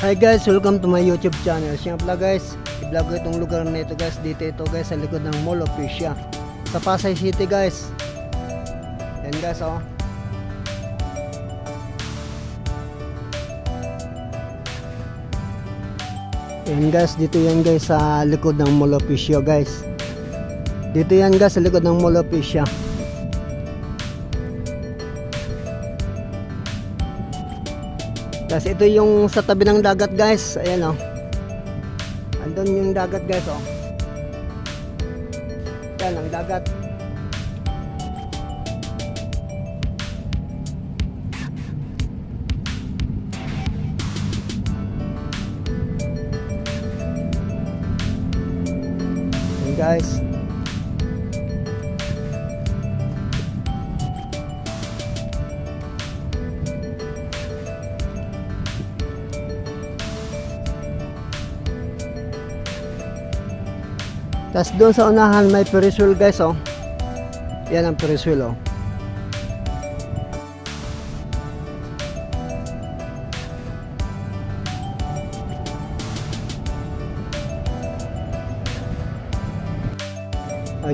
Hi guys, welcome to my YouTube channel. Siya pala guys, i-vlog ko itong lugar na ito guys. Dito ito guys sa likod ng Mall of Asia sa Pasay City guys. Yan guys oh. Yan guys, dito yan guys sa likod ng Mall of Asia guys. Dito yan guys sa likod ng Mall of Asia. Kasi ito yung sa tabi ng dagat guys. Ayan oh. Andun yung dagat guys oh. Yan ang dagat. Yan guys. Tapos doon sa unahan may Ferris wheel guys oh. Yan ang Ferris wheel oh.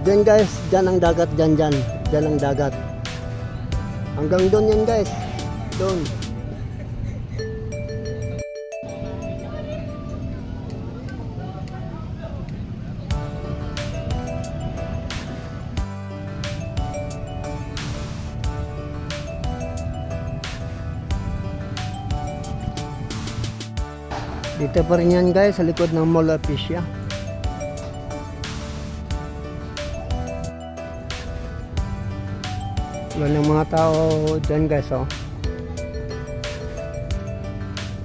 Dyan guys, dyan ang dagat, dyan ang dagat. Hanggang doon yan guys. Doon. Dito pa rin yan guys sa likod ng Mall of Asia. Wala ng mga tao dyan guys oh.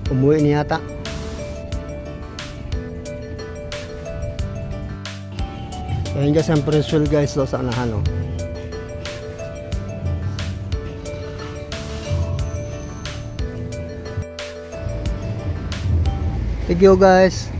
Umuwi niya yata. Ayan guys ang Ferris wheel guys oh, sa unahan oh. Thank you guys.